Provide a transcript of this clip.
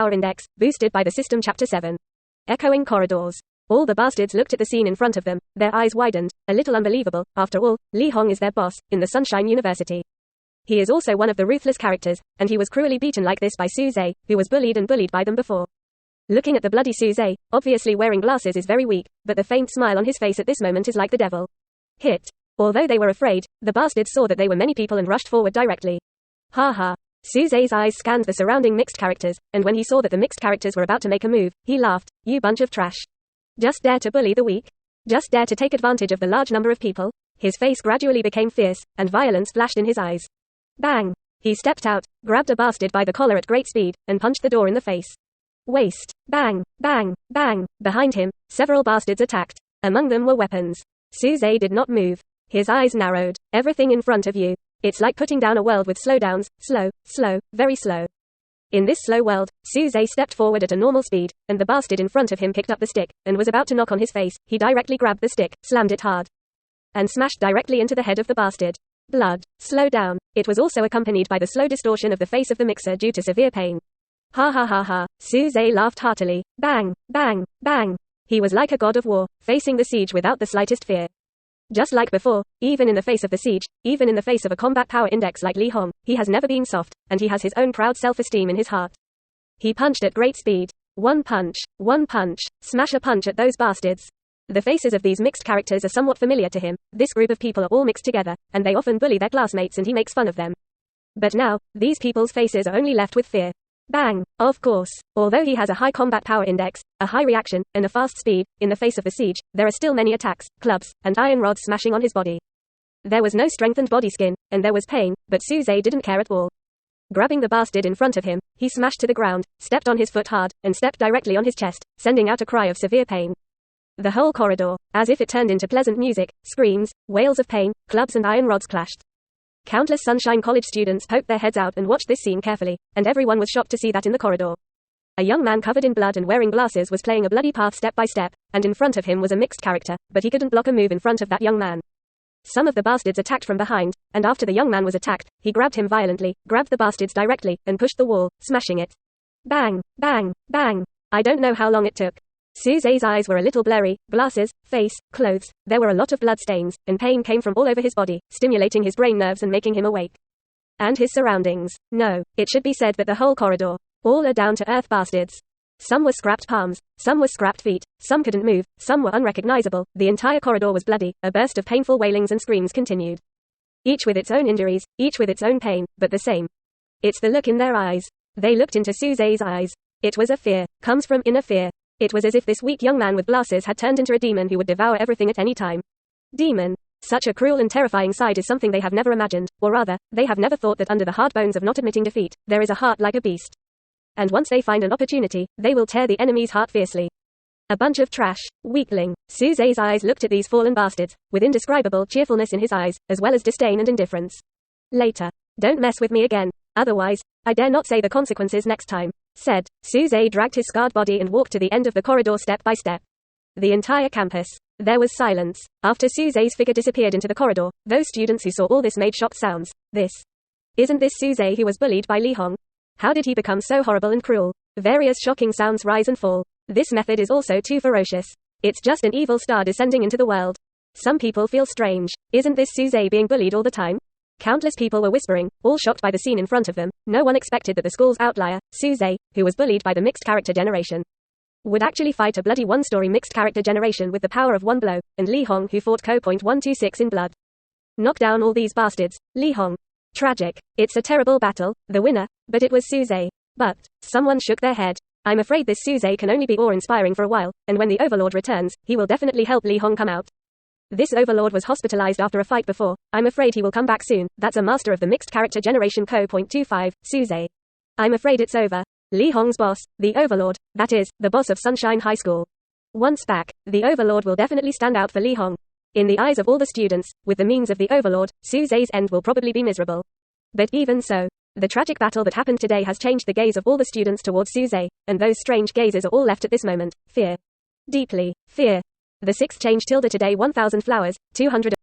Power Index, boosted by the system Chapter 7. Echoing corridors. All the bastards looked at the scene in front of them, their eyes widened, a little unbelievable. After all, Li Hong is their boss, in the Sunshine University. He is also one of the ruthless characters, and he was cruelly beaten like this by Su Zhe, who was bullied and bullied by them before. Looking at the bloody Su Zhe, obviously wearing glasses is very weak, but the faint smile on his face at this moment is like the devil. Hit. Although they were afraid, the bastards saw that they were many people and rushed forward directly. Ha ha. Su Zhe's eyes scanned the surrounding mixed characters, and when he saw that the mixed characters were about to make a move, he laughed. You bunch of trash. Just dare to bully the weak? Just dare to take advantage of the large number of people? His face gradually became fierce, and violence flashed in his eyes. Bang! He stepped out, grabbed a bastard by the collar at great speed, and punched the door in the face. Waste. Bang, bang, bang. Behind him, several bastards attacked. Among them were weapons. Su Zhe did not move. His eyes narrowed. Everything in front of you. It's like putting down a world with slowdowns, slow, slow, very slow. In this slow world, Su Zhe stepped forward at a normal speed, and the bastard in front of him picked up the stick, and was about to knock on his face. He directly grabbed the stick, slammed it hard, and smashed directly into the head of the bastard. Blood. Slow down. It was also accompanied by the slow distortion of the face of the mixer due to severe pain. Ha ha ha ha. Su Zhe laughed heartily. Bang, bang, bang. He was like a god of war, facing the siege without the slightest fear. Just like before, even in the face of the siege, even in the face of a combat power index like Li Hong, he has never been soft, and he has his own proud self-esteem in his heart. He punched at great speed. One punch, smash a punch at those bastards. The faces of these mixed characters are somewhat familiar to him. This group of people are all mixed together, and they often bully their classmates and he makes fun of them. But now, these people's faces are only left with fear. Bang! Of course. Although he has a high combat power index, a high reaction, and a fast speed, in the face of the siege, there are still many attacks, clubs, and iron rods smashing on his body. There was no strengthened body skin, and there was pain, but Su Zhe didn't care at all. Grabbing the bastard in front of him, he smashed to the ground, stepped on his foot hard, and stepped directly on his chest, sending out a cry of severe pain. The whole corridor, as if it turned into pleasant music, screams, wails of pain, clubs and iron rods clashed. Countless Sunshine College students poked their heads out and watched this scene carefully, and everyone was shocked to see that in the corridor. A young man covered in blood and wearing glasses was playing a bloody path step by step, and in front of him was a mixed character, but he couldn't block a move in front of that young man. Some of the bastards attacked from behind, and after the young man was attacked, he grabbed him violently, grabbed the bastards directly, and pushed the wall, smashing it. Bang, bang, bang. I don't know how long it took. Su Zhe's eyes were a little blurry, glasses, face, clothes, there were a lot of blood stains, and pain came from all over his body, stimulating his brain nerves and making him awake. And his surroundings. No, it should be said that the whole corridor. All are down-to-earth bastards. Some were scrapped palms, some were scrapped feet, some couldn't move, some were unrecognizable, the entire corridor was bloody, a burst of painful wailings and screams continued. Each with its own injuries, each with its own pain, but the same. It's the look in their eyes. They looked into Su Zhe's eyes. It was a fear, comes from inner fear. It was as if this weak young man with glasses had turned into a demon who would devour everything at any time. Demon. Such a cruel and terrifying sight is something they have never imagined, or rather, they have never thought that under the hard bones of not admitting defeat, there is a heart like a beast. And once they find an opportunity, they will tear the enemy's heart fiercely. A bunch of trash, weakling. Su Zhe's eyes looked at these fallen bastards, with indescribable cheerfulness in his eyes, as well as disdain and indifference. Later. Don't mess with me again. Otherwise, I dare not say the consequences next time. Said. Su Zhe dragged his scarred body and walked to the end of the corridor step by step. The entire campus. There was silence. After Su Zhe's figure disappeared into the corridor, those students who saw all this made shocked sounds. Isn't this Su Zhe who was bullied by Li Hong? How did he become so horrible and cruel? Various shocking sounds rise and fall. This method is also too ferocious. It's just an evil star descending into the world. Some people feel strange. Isn't this Su Zhe being bullied all the time? Countless people were whispering, all shocked by the scene in front of them. No one expected that the school's outlier, Su Zhe, who was bullied by the mixed character generation, would actually fight a bloody one-story mixed character generation with the power of one blow, and Li Hong who fought .126 in blood. Knock down all these bastards, Li Hong. Tragic. It's a terrible battle, the winner, but it was Su Zhe. But, someone shook their head. I'm afraid this Su Zhe can only be awe-inspiring for a while, and when the Overlord returns, he will definitely help Li Hong come out. This Overlord was hospitalized after a fight before. I'm afraid he will come back soon. That's a master of the mixed character generation .25, Su Zhe. I'm afraid it's over. Li Hong's boss, the Overlord, that is, the boss of Sunshine High School. Once back, the Overlord will definitely stand out for Li Hong. In the eyes of all the students, with the means of the Overlord, Su Zhe's end will probably be miserable. But even so, the tragic battle that happened today has changed the gaze of all the students towards Su Zhe, and those strange gazes are all left at this moment. Fear. Deeply. Fear. The 6th change tilde today 1000 flowers, 200